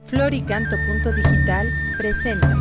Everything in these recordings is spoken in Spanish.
Floricanto.digital presenta.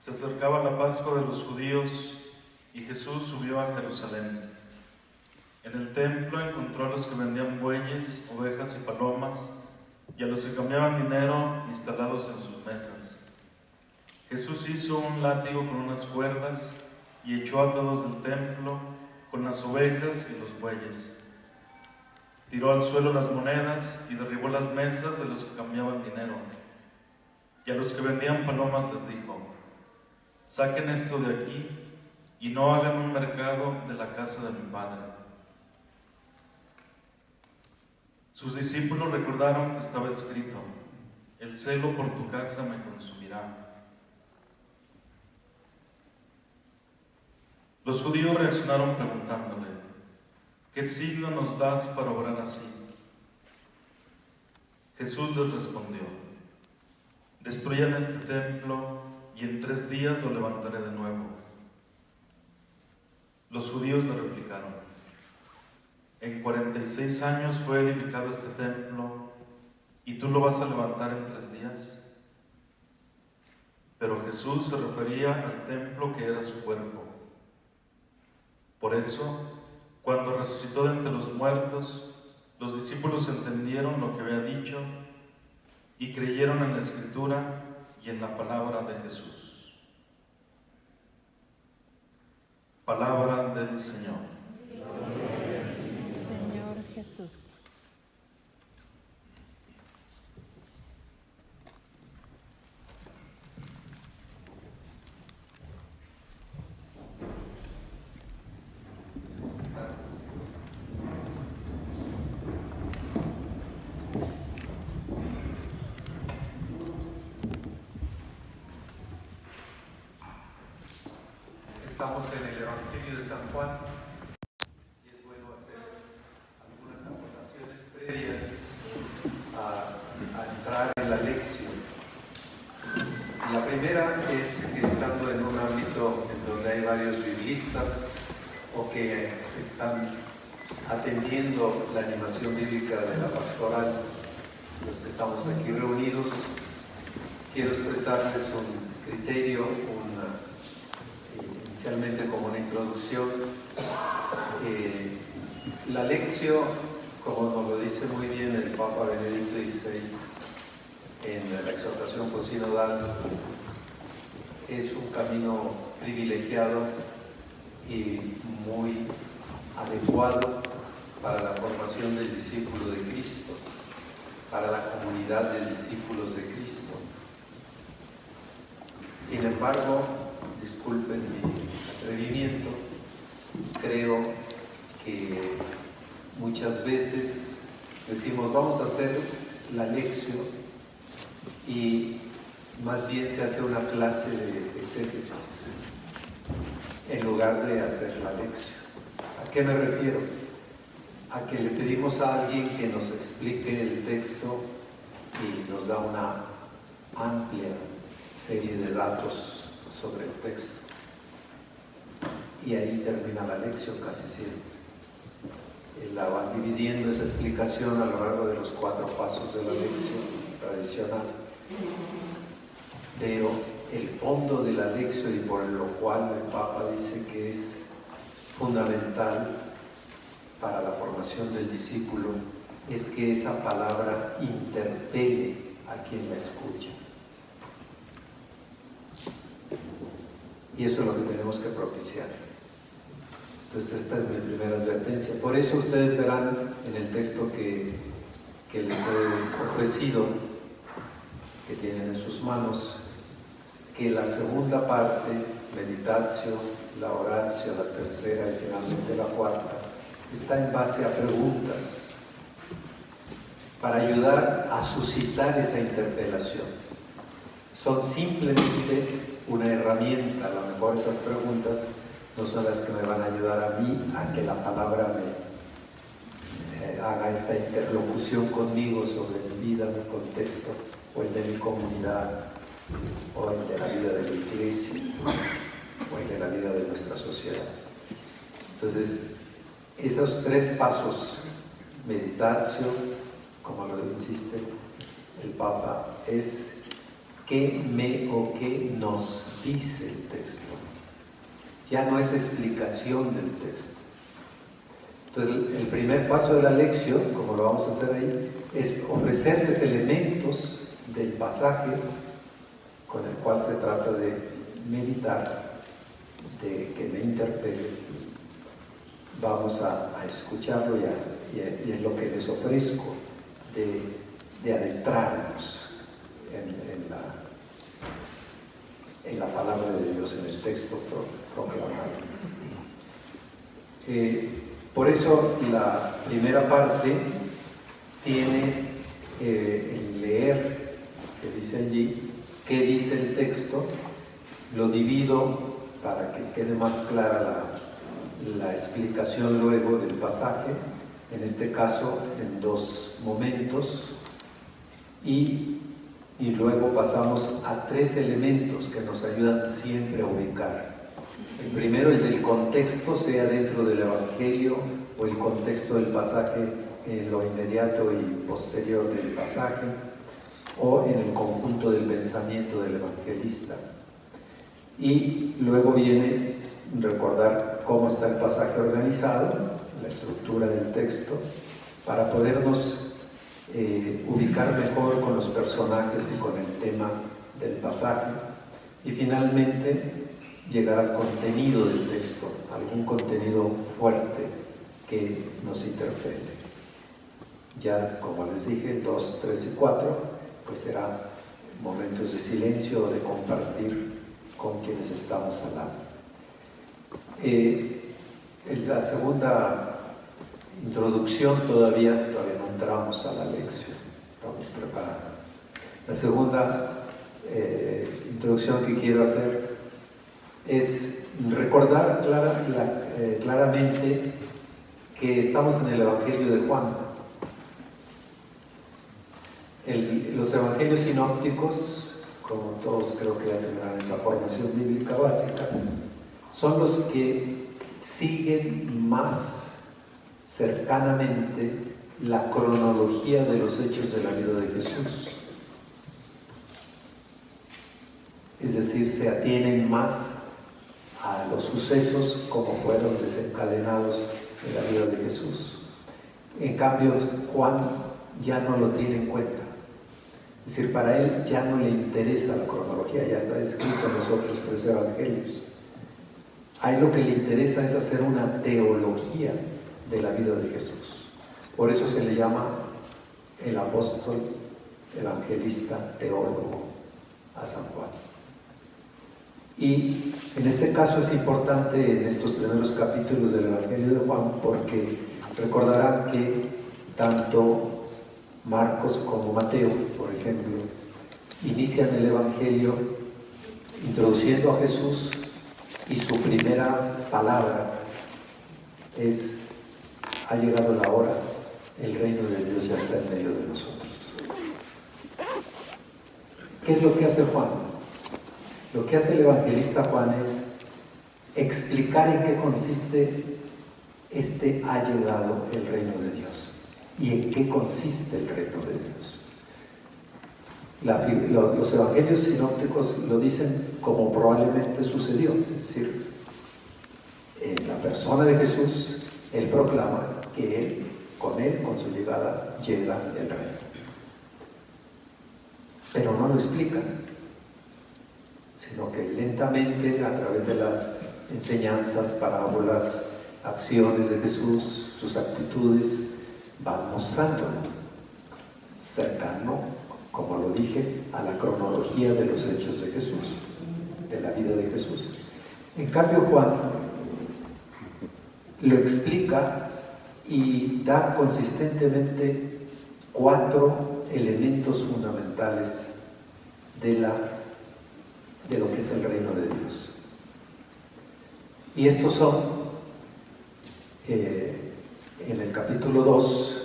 Se acercaba la Pascua de los judíos y Jesús subió a Jerusalén. En el templo encontró a los que vendían bueyes, ovejas y palomas, y a los que cambiaban dinero instalados en sus mesas. Jesús hizo un látigo con unas cuerdas y echó a todos del templo con las ovejas y los bueyes. Tiró al suelo las monedas y derribó las mesas de los que cambiaban dinero. Y a los que vendían palomas les dijo: saquen esto de aquí y no hagan un mercado de la casa de mi Padre. Sus discípulos recordaron que estaba escrito: el celo por tu casa me consumirá. Los judíos reaccionaron preguntándole: ¿qué signo nos das para obrar así? Jesús les respondió: destruyan este templo y en 3 días lo levantaré de nuevo. Los judíos le replicaron: en 46 años fue edificado este templo, ¿y tú lo vas a levantar en 3 días? Pero Jesús se refería al templo que era su cuerpo. Por eso, cuando resucitó de entre los muertos, los discípulos entendieron lo que había dicho y creyeron en la Escritura y en la palabra de Jesús. Palabra del Señor. Señor Jesús. Estamos en el Evangelio de San Juan, asistas o que están atendiendo la animación bíblica de la pastoral, los que estamos aquí reunidos, quiero expresarles un criterio, inicialmente como una introducción. La lección, como nos lo dice muy bien el Papa Benedicto XVI en la exhortación posinodal, es un camino privilegiado y muy adecuado para la formación del discípulo de Cristo, para la comunidad de discípulos de Cristo. Sin embargo, disculpen mi atrevimiento, creo que muchas veces decimos vamos a hacer la lección y más bien se hace una clase de exégesis en lugar de hacer la lección. ¿A qué me refiero? A que le pedimos a alguien que nos explique el texto y nos da una amplia serie de datos sobre el texto. Y ahí termina la lección casi siempre. La van dividiendo esa explicación a lo largo de los 4 pasos de la lección tradicional. Pero el fondo de la lección, y por lo cual el Papa dice que es fundamental para la formación del discípulo, es que esa palabra interpele a quien la escucha. Y eso es lo que tenemos que propiciar. Entonces esta es mi primera advertencia. Por eso ustedes verán en el texto que les he ofrecido, que tienen en sus manos, que la segunda parte, meditatio, la oratio, la tercera y finalmente la cuarta, está en base a preguntas para ayudar a suscitar esa interpelación. Son simplemente una herramienta. A lo mejor esas preguntas no son las que me van a ayudar a mí a que la palabra me haga esta interlocución conmigo sobre mi vida, mi contexto, o el de mi comunidad, o el de la vida de la iglesia, o el de la vida de nuestra sociedad. Entonces, esos 3 pasos, meditatio, como lo insiste el Papa, es qué me o qué nos dice el texto. Ya no es explicación del texto. Entonces, el primer paso de la lección, como lo vamos a hacer ahí, es ofrecerles elementos del pasaje con el cual se trata de meditar, de que me interpele. Vamos a escucharlo y es lo que les ofrezco, de adentrarnos en la palabra de Dios, en el texto proclamado. Por eso la primera parte tiene el leer, que dice allí, qué dice el texto. Lo divido para que quede más clara la explicación luego del pasaje, en este caso en 2 momentos, y luego pasamos a 3 elementos que nos ayudan siempre a ubicar. El primero, el del contexto, sea dentro del Evangelio o el contexto del pasaje en lo inmediato y posterior del pasaje, o en el conjunto del pensamiento del evangelista. Y luego viene recordar cómo está el pasaje organizado, la estructura del texto, para podernos ubicar mejor con los personajes y con el tema del pasaje. Y finalmente llegar al contenido del texto, algún contenido fuerte que nos interpele. Ya, como les dije, 2, 3 y 4, pues serán momentos de silencio o de compartir con quienes estamos al lado. En la segunda introducción todavía no entramos a la lección, estamos preparados. La segunda introducción que quiero hacer es recordar claramente que estamos en el Evangelio de Juan. Los evangelios sinópticos, como todos creo que ya tendrán esa formación bíblica básica, son los que siguen más cercanamente la cronología de los hechos de la vida de Jesús. Es decir, se atienen más a los sucesos como fueron desencadenados en la vida de Jesús. En cambio, Juan ya no lo tiene en cuenta. Es decir, para él ya no le interesa la cronología, ya está escrito en los otros 3 evangelios. A él lo que le interesa es hacer una teología de la vida de Jesús. Por eso se le llama el apóstol, evangelista, teólogo a San Juan. Y en este caso es importante en estos primeros capítulos del Evangelio de Juan, porque recordarán que tanto Marcos como Mateo, por ejemplo, inician el Evangelio introduciendo a Jesús y su primera palabra es: ha llegado la hora, el reino de Dios ya está en medio de nosotros. ¿Qué es lo que hace Juan? Lo que hace el evangelista Juan es explicar en qué consiste este ha llegado el reino de Dios y en qué consiste el reino de Dios. Los evangelios sinópticos lo dicen como probablemente sucedió, es decir, en la persona de Jesús, él proclama que con su llegada llega el reino. Pero no lo explican, sino que lentamente, a través de las enseñanzas, parábolas, acciones de Jesús, sus actitudes, van mostrándolo, cercano, como lo dije, a la cronología de los hechos de Jesús, de la vida de Jesús. En cambio, Juan lo explica y da consistentemente 4 elementos fundamentales de lo que es el reino de Dios. Y estos son, en el capítulo 2,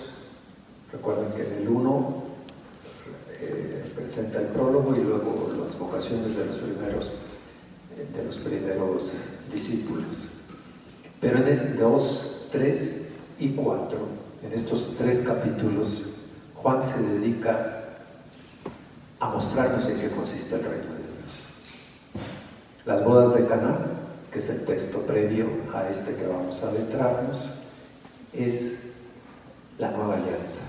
recuerden que en el 1 presenta el prólogo y luego las vocaciones de los primeros discípulos. Pero en el 2, 3 y 4, en estos 3 capítulos, Juan se dedica a mostrarnos en qué consiste el reino de Dios. Las bodas de Caná, que es el texto previo a este que vamos a adentrarnos, es la nueva alianza.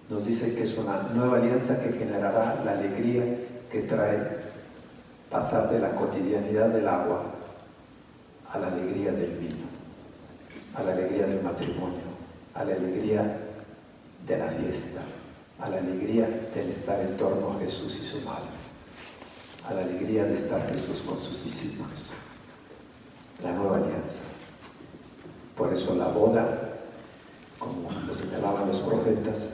Nos dice que es una nueva alianza que generará la alegría que trae pasar de la cotidianidad del agua a la alegría del vino, a la alegría del matrimonio, a la alegría de la fiesta, a la alegría del estar en torno a Jesús y su madre, a la alegría de estar Jesús con sus discípulos. La nueva alianza. Por eso la boda, como lo señalaban los profetas,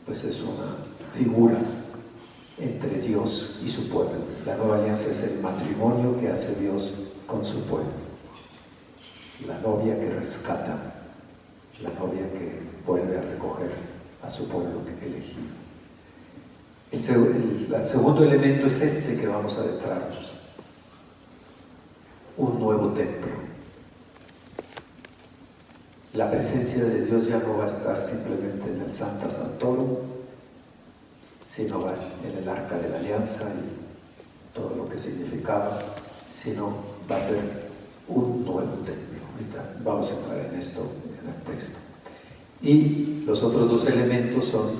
pues es una figura entre Dios y su pueblo. La nueva alianza es el matrimonio que hace Dios con su pueblo. La novia que rescata, la novia que vuelve a recoger a su pueblo que elegido. El segundo elemento es este que vamos a adentrarnos: un nuevo templo. La presencia de Dios ya no va a estar simplemente en el Sancta Sanctorum, sino va a estar en el Arca de la Alianza y todo lo que significaba, sino va a ser un nuevo templo. Ahorita vamos a entrar en esto, en el texto. Y los otros 2 elementos son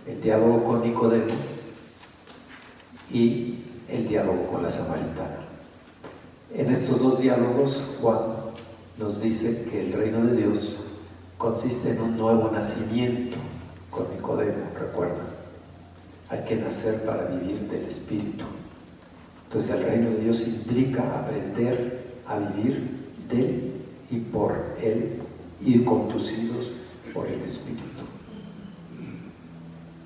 el diálogo con Nicodemo y el diálogo con la samaritana. En estos 2 diálogos, Juan nos dice que el reino de Dios consiste en un nuevo nacimiento con Nicodemo, recuerdan. Hay que nacer para vivir del Espíritu. Entonces el reino de Dios implica aprender a vivir de y por Él y conducidos por el Espíritu.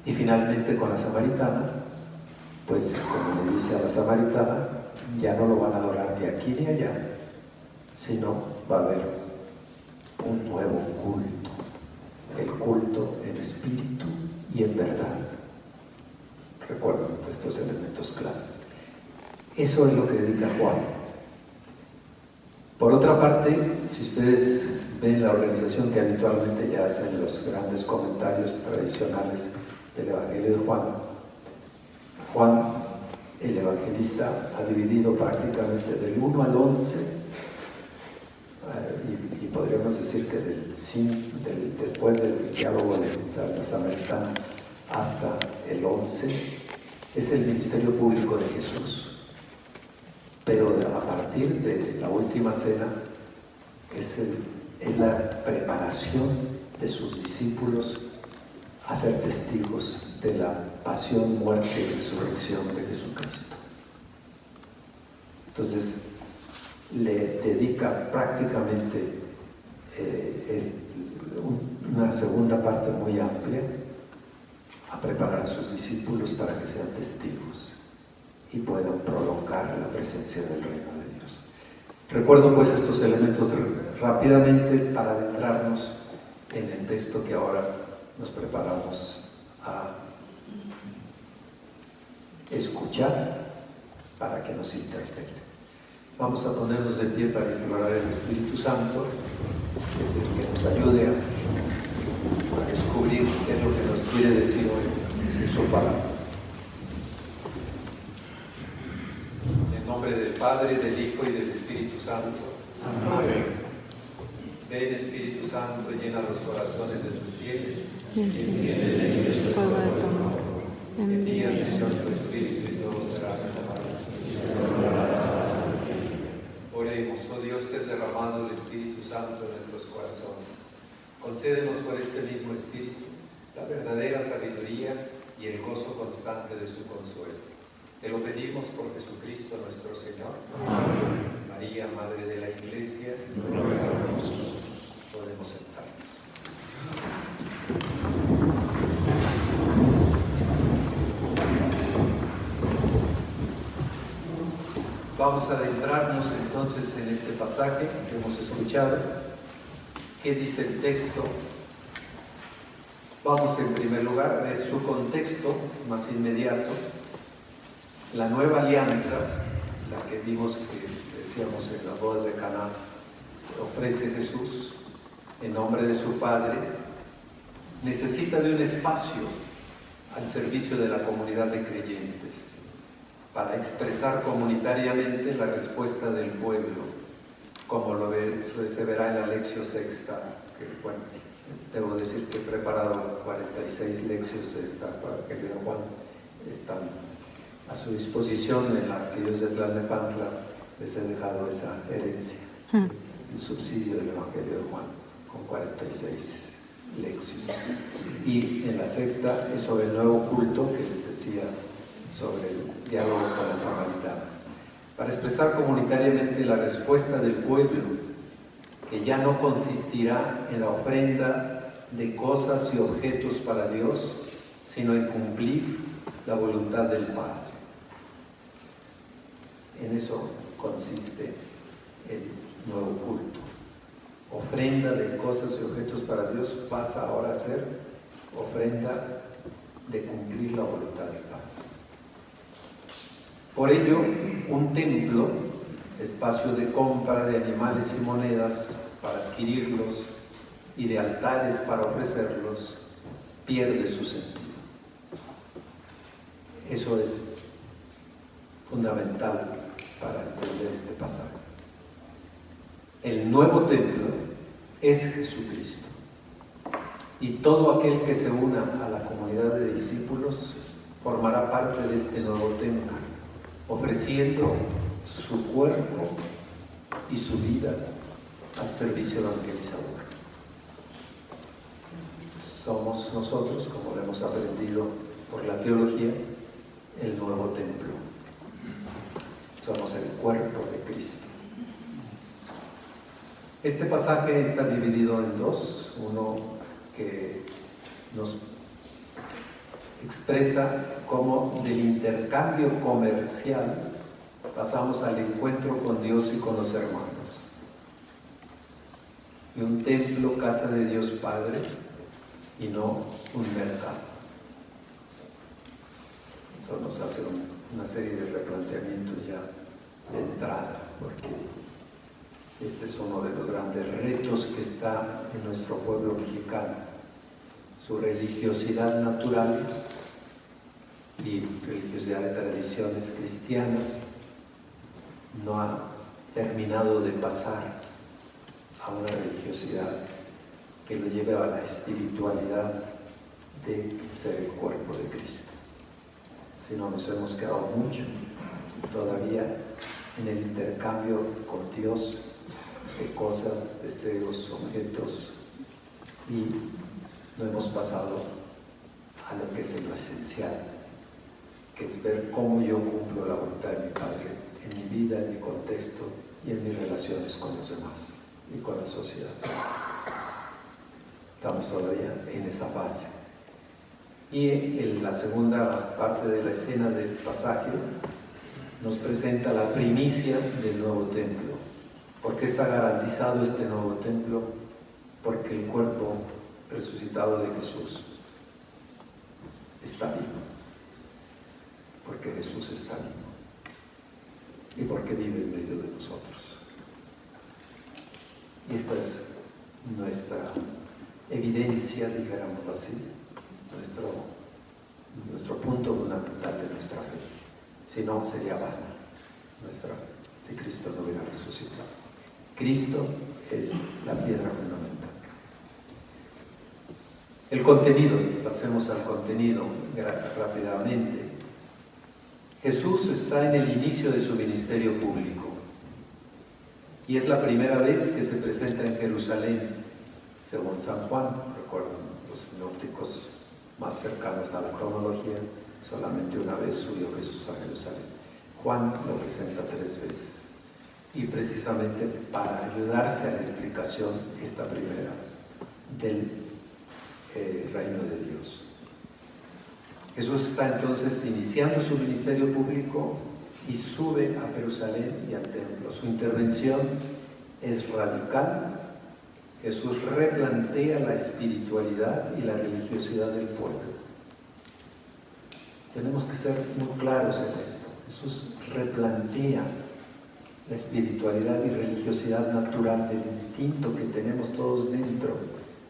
Y finalmente con la samaritana, pues como le dice a la samaritana, ya no lo van a adorar ni aquí ni allá, sino va a haber un nuevo culto, el culto en espíritu y en verdad. Recuerden estos elementos claves. Eso es lo que dedica Juan. Por otra parte, si ustedes ven la organización que habitualmente ya hacen los grandes comentarios tradicionales del Evangelio de Juan, Juan, el evangelista, ha dividido prácticamente del 1 al 11, y podríamos decir que después del diálogo de la Samaritana hasta el 11, es el ministerio público de Jesús. Pero a partir de la última cena es la preparación de sus discípulos a ser testigos de la pasión, muerte y resurrección de Jesucristo. Entonces, le dedica prácticamente una segunda parte muy amplia a preparar a sus discípulos para que sean testigos y puedan prolongar la presencia del reino de Dios. Recuerdo pues estos elementos rápidamente para adentrarnos en el texto que ahora nos preparamos a escuchar para que nos interprete. Vamos a ponernos de pie para implorar al Espíritu Santo, que es el que nos ayude a descubrir qué es lo que nos quiere decir hoy en su palabra. En nombre del Padre, del Hijo y del Espíritu Santo. Amén. Ven, Espíritu Santo, llena los corazones de tus fieles. Y enciende su fuego de tu amor. Envía el Señor tu Espíritu y todo será renovado. Oremos, oh Dios, que has derramado el Espíritu Santo en nuestros corazones. Concédenos por este mismo Espíritu la verdadera sabiduría y el gozo constante de su consuelo. Te lo pedimos por Jesucristo nuestro Señor. Amén. María, Madre de la Iglesia, podemos sentarnos. Vamos a adentrarnos entonces en este pasaje que hemos escuchado. ¿Qué dice el texto? Vamos en primer lugar a ver su contexto más inmediato. La nueva alianza, la que vimos que decíamos en las bodas de Caná, ofrece Jesús en nombre de su Padre, necesita de un espacio al servicio de la comunidad de creyentes para expresar comunitariamente la respuesta del pueblo, como se verá en la lección sexta, que bueno, debo decir que he preparado 46 lecciones de esta para que el Juan están a su disposición en la Arquidiócesis de Tlalnepantla. Les he dejado esa herencia, el subsidio del Evangelio de Juan, con 46 lecciones. Y en la sexta es sobre el nuevo culto que les decía, sobre el diálogo con la Samaritana, para expresar comunitariamente la respuesta del pueblo, que ya no consistirá en la ofrenda de cosas y objetos para Dios, sino en cumplir la voluntad del Padre. En eso consiste el nuevo culto. Ofrenda de cosas y objetos para Dios pasa ahora a ser ofrenda de cumplir la voluntad del Padre. Por ello, un templo, espacio de compra de animales y monedas para adquirirlos y de altares para ofrecerlos, pierde su sentido. Eso es fundamental para entender este pasaje. El nuevo templo es Jesucristo, y todo aquel que se una a la comunidad de discípulos formará parte de este nuevo templo, ofreciendo su cuerpo y su vida al servicio evangelizador. Somos nosotros, como lo hemos aprendido por la teología, el nuevo templo. Somos el cuerpo de Cristo. Este pasaje está dividido en dos, uno que nos expresa cómo del intercambio comercial pasamos al encuentro con Dios y con los hermanos. Y un templo, casa de Dios Padre, y no un mercado. Entonces nos hace una serie de replanteamientos ya de entrada, porque Este es uno de los grandes retos que está en nuestro pueblo mexicano. Su religiosidad natural y religiosidad de tradiciones cristianas no ha terminado de pasar a una religiosidad que lo lleve a la espiritualidad de ser el cuerpo de Cristo. Si no, nos hemos quedado mucho todavía en el intercambio con Dios de cosas, deseos, objetos, y no hemos pasado a lo que es lo esencial, que es ver cómo yo cumplo la voluntad de mi Padre en mi vida, en mi contexto y en mis relaciones con los demás y con la sociedad. Estamos todavía en esa fase. Y en la segunda parte de la escena del pasaje nos presenta la primicia del nuevo templo. ¿Por qué está garantizado este nuevo templo? Porque el cuerpo resucitado de Jesús está vivo. Porque Jesús está vivo. Y porque vive en medio de nosotros. Y esta es nuestra evidencia, dijéramoslo así, nuestro punto fundamental de nuestra fe. Si no, sería vana nuestra fe, si Cristo no hubiera resucitado. Cristo es la piedra fundamental. El contenido, pasemos al contenido rápidamente. Jesús está en el inicio de su ministerio público y es la primera vez que se presenta en Jerusalén, según San Juan. Recuerden, los sinópticos más cercanos a la cronología, solamente una vez subió Jesús a Jerusalén. Juan lo presenta 3 veces, y precisamente para ayudarse a la explicación, esta primera, del reino de Dios. Jesús está entonces iniciando su ministerio público y sube a Jerusalén y al templo. Su intervención es radical. Jesús replantea la espiritualidad y la religiosidad del pueblo. Tenemos que ser muy claros en esto. Jesús replantea la espiritualidad y religiosidad natural del instinto que tenemos todos dentro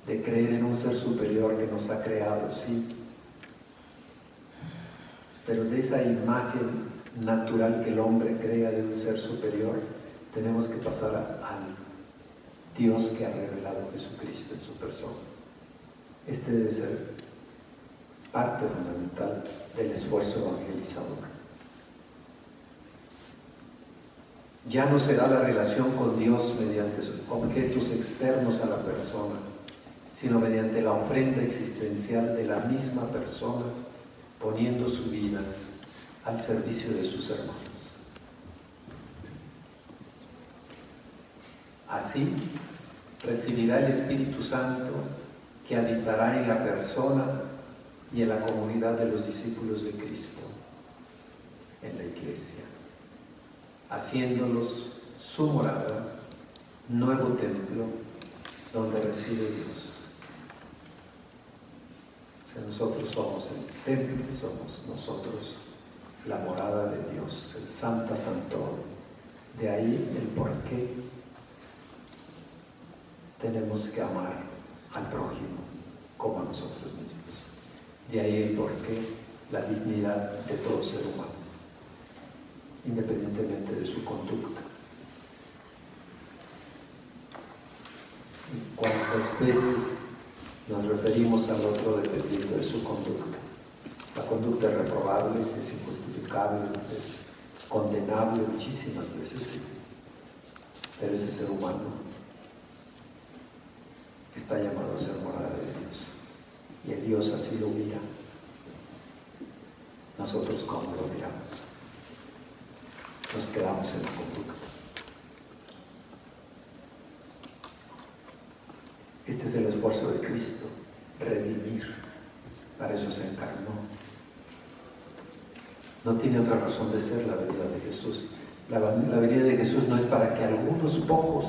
de creer en un ser superior que nos ha creado, sí. Pero de esa imagen natural que el hombre crea de un ser superior, tenemos que pasar al Dios que ha revelado Jesucristo en su persona. Este debe ser parte fundamental del esfuerzo evangelizador. Ya no será la relación con Dios mediante objetos externos a la persona, sino mediante la ofrenda existencial de la misma persona, poniendo su vida al servicio de sus hermanos. Así, recibirá el Espíritu Santo que habitará en la persona y en la comunidad de los discípulos de Cristo, en la Iglesia, haciéndolos su morada, nuevo templo donde reside Dios. O sea, nosotros somos el templo, somos nosotros la morada de Dios, el Santa Sanctorum. De ahí el por qué tenemos que amar al prójimo como a nosotros mismos. De ahí el por qué la dignidad de todo ser humano, independientemente de su conducta. ¿Cuántas veces nos referimos al otro dependiendo de su conducta? La conducta es reprobable, es injustificable, es condenable muchísimas veces, sí. Pero ese ser humano está llamado a ser morada de Dios. Y el Dios así lo mira. Nosotros, ¿cómo lo miramos? Nos quedamos en la conducta. Este es el esfuerzo de Cristo, redimir. Para eso se encarnó. No tiene otra razón de ser la venida de Jesús. La venida de Jesús no es para que algunos pocos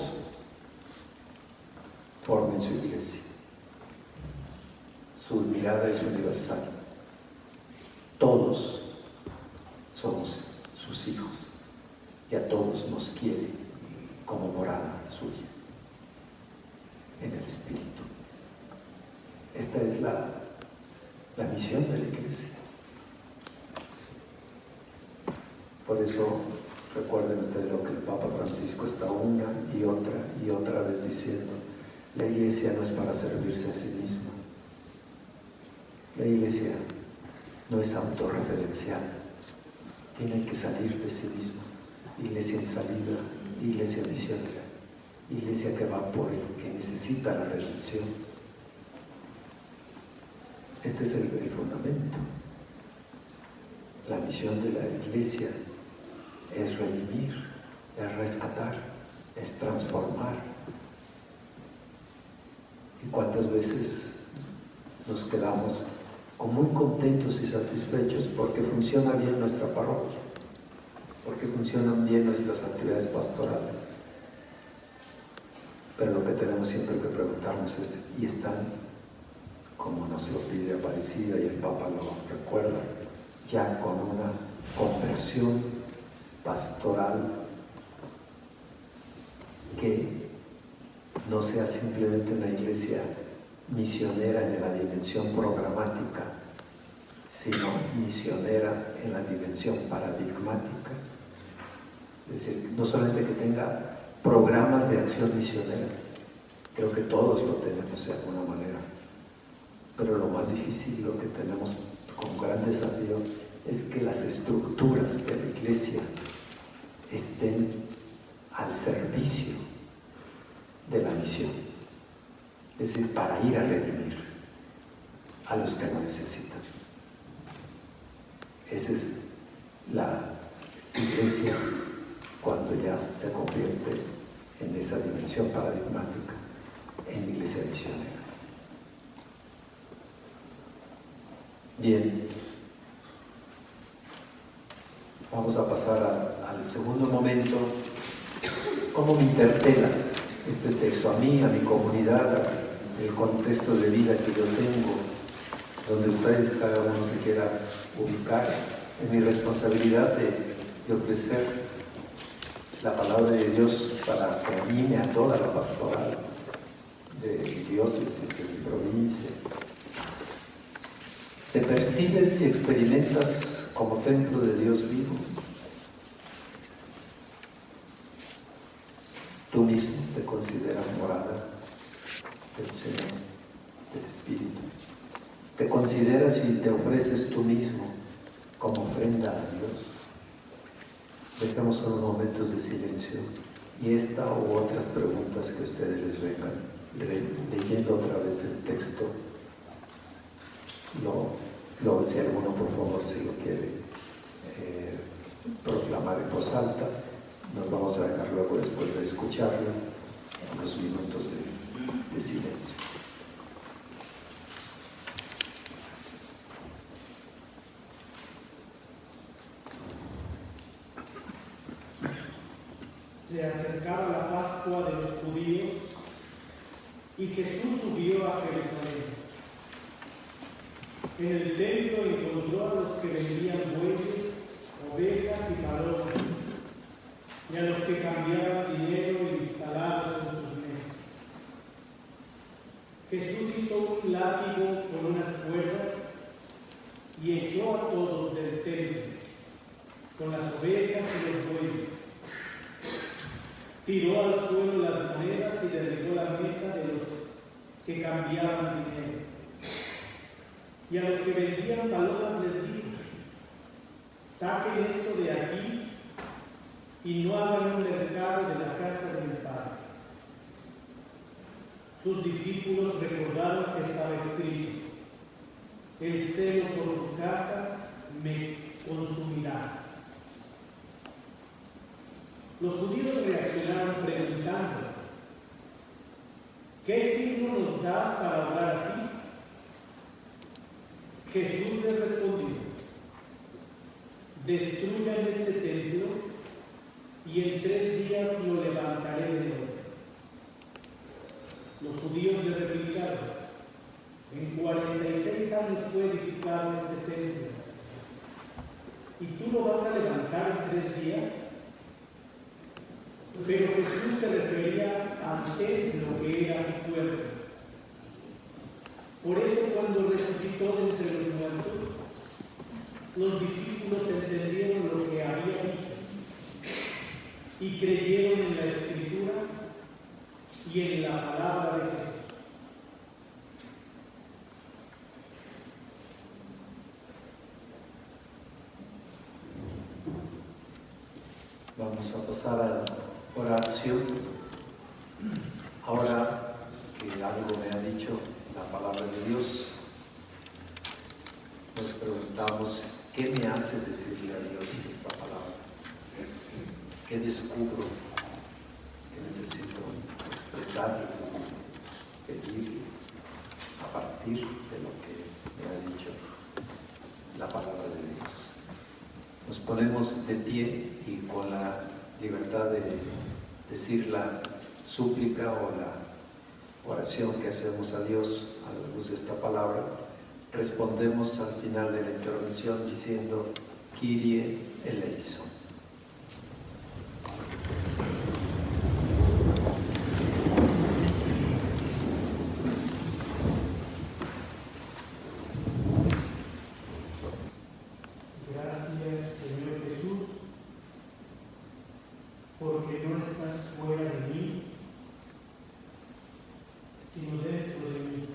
formen su iglesia. Su mirada es universal. Todos somos sus hijos y a todos nos quiere como morada en el Espíritu. Esta es la misión de la Iglesia. Por eso recuerden ustedes lo que el Papa Francisco está una y otra vez diciendo: la Iglesia no es para servirse a sí misma. La Iglesia no es autorreferencial, tiene que salir de sí misma. Iglesia en salida, iglesia misionera, iglesia que va por el que necesita la redención. Este es el fundamento. La misión de la Iglesia es redimir, es rescatar, es transformar. ¿Y cuántas veces nos quedamos muy contentos y satisfechos porque funciona bien nuestra parroquia, porque funcionan bien nuestras actividades pastorales? Pero lo que tenemos siempre que preguntarnos es: ¿y están como nos lo pide Aparecida y el Papa lo recuerda, ya con una conversión pastoral que no sea simplemente una iglesia misionera en la dimensión programática, sino misionera en la dimensión paradigmática? Es decir, no solamente que tenga programas de acción misionera, creo que todos lo tenemos de alguna manera, pero lo más difícil, lo que tenemos como gran desafío, es que las estructuras de la Iglesia estén al servicio de la misión, es decir, para ir a redimir a los que lo necesitan. Esa es la Iglesia cuando ya se convierte en esa dimensión paradigmática, en Iglesia misionera. Bien, vamos a pasar al segundo momento. ¿Cómo me interpela este texto a mí, a mi comunidad, el contexto de vida que yo tengo, donde ustedes, cada uno se quiera ubicar en mi responsabilidad de ofrecer la palabra de Dios para que anime a toda la pastoral de mi diócesis, de mi provincia? ¿Te percibes y experimentas como templo de Dios vivo? Tú mismo te consideras morada del Señor, del Espíritu. Te consideras y te ofreces tú mismo como ofrenda a Dios. Dejemos unos momentos de silencio y esta u otras preguntas que ustedes les vengan leyendo otra vez el texto. Si alguno, por favor, si lo quiere proclamar en voz alta, nos vamos a dejar luego, después de escucharlo, unos minutos de silencio. Se acercaba la Pascua de los judíos y Jesús subió a Jerusalén. En el templo encontró a los que vendían bueyes, ovejas y palomas, y a los que cambiaban dinero instalados en sus mesas. Jesús hizo un látigo con unas cuerdas y echó a todos del templo, con las ovejas y los bueyes. Tiró al suelo las monedas y derribó la mesa de los que cambiaban dinero. Y a los que vendían palomas les dijo: saquen esto de aquí y no hagan un mercado de la casa de mi Padre. Sus discípulos recordaron que estaba escrito: el celo por tu casa me consumirá. Los judíos reaccionaron preguntando: ¿qué signo nos das para obrar así? Jesús les respondió: destruyan este templo y en 3 días lo levantaré de nuevo. Los judíos le replicaron: en 46 años fue edificado este templo, ¿y tú lo vas a levantar en 3 días? Pero Jesús se refería al templo que era su cuerpo. los discípulos entendieron lo que había dicho y creyeron en la Escritura y en la palabra de Jesús. Vamos a pasar a la oración. Ahora que algo me ha dicho la palabra de Dios, nos preguntamos, ¿qué me hace decirle a Dios esta palabra? ¿Qué descubro que necesito expresar, pedir a partir de lo que me ha dicho la palabra de Dios? Nos ponemos de pie y con la libertad de decir la súplica o la oración que hacemos a Dios a la luz de esta palabra, respondemos al final de la intervención diciendo Kyrie eleison. Gracias, Señor Jesús, porque no estás fuera de mí, sino dentro de mí.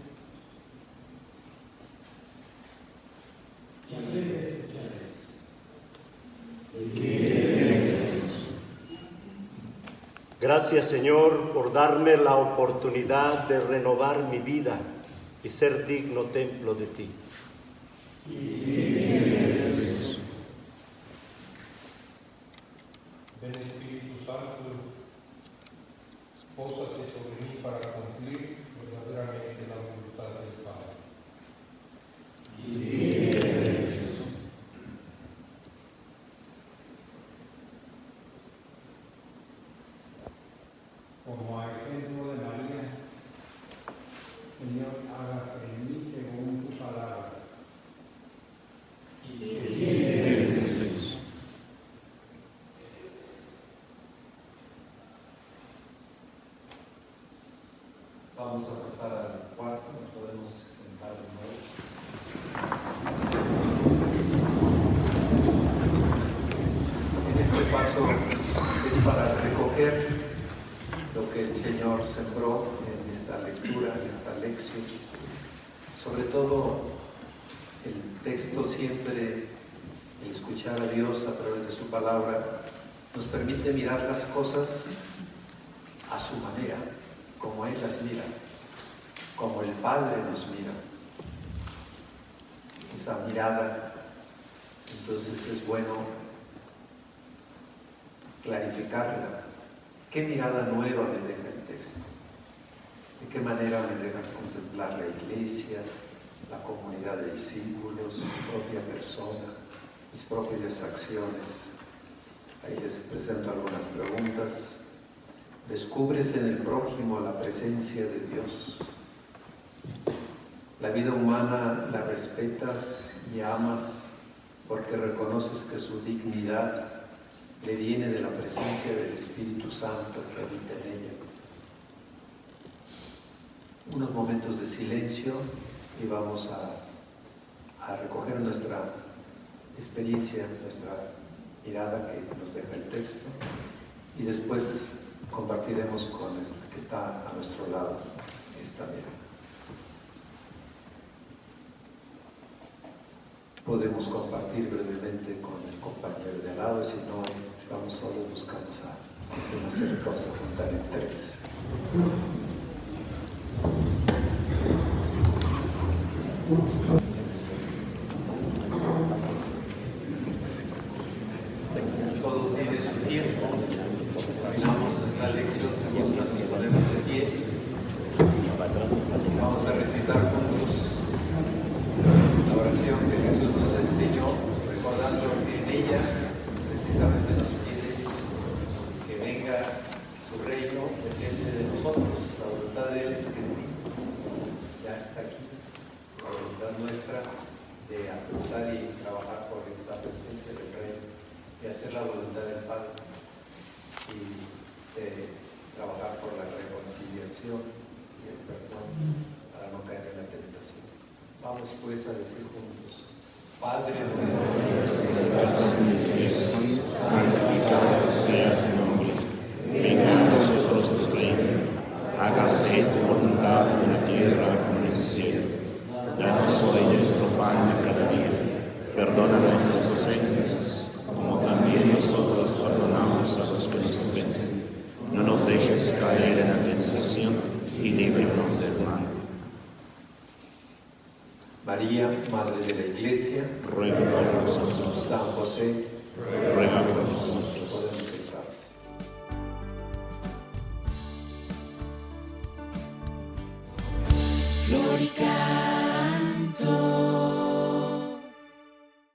Y aprende a escuchar eso. Gracias, Señor, por darme la oportunidad de renovar mi vida y ser digno templo de ti. Ven Espíritu Santo, pósate sobre mí para cumplir verdaderamente la voluntad del Padre. Como a ejemplo de María, Señor, hágase en mí según tu palabra. Vamos a pasar al cuarto, nos podemos sentar de nuevo. En este paso es para recoger lo que el Señor sembró en esta lectura, en esta lección. Sobre todo el texto siempre, el escuchar a Dios a través de su palabra, nos permite mirar las cosas a su manera, como Él las mira, como el Padre nos mira. Esa mirada, entonces es bueno clarificarla. ¿Qué mirada nueva me deja el texto? ¿De qué manera me deja contemplar la iglesia, la comunidad de discípulos, mi propia persona, mis propias acciones? Ahí les presento algunas preguntas. ¿Descubres en el prójimo la presencia de Dios? La vida humana la respetas y amas porque reconoces que su dignidad le viene de la presencia del Espíritu Santo que habita en ella. Unos momentos de silencio y vamos a recoger nuestra experiencia, nuestra mirada que nos deja el texto y después compartiremos con el que está a nuestro lado esta mirada. Podemos compartir brevemente con el compañero de al lado, si no estamos solos buscamos a acercarnos a juntar interés. Todos tienen su tiempo. Terminamos nuestra lección, nos ponemos de pie. Vamos a recitar juntos la oración que Jesús nos enseñó, recordando que en ella precisamente nos pide que venga su reino, depende de nosotros. La voluntad de Él es que sí, ya está aquí. La voluntad nuestra de aceptar y trabajar por esta presencia del reino, de hacer la voluntad del Padre y de trabajar por la reconciliación y el perdón para no caer en la tentación. Vamos pues a decir juntos Padre nuestro que estás en el cielo, santificado sea tu nombre. Venga a nosotros tu reino. Hágase tu voluntad en la tierra como en el cielo. Danos hoy nuestro pan de cada día. Perdona nuestras ofensas, como también nosotros perdonamos a los que nos ofenden. No nos dejes caer en la tentación y líbranos del mal. María, Madre de la Iglesia, Ruega por nosotros. San José, Ruega por nosotros. podemos sentarnos. Glorica.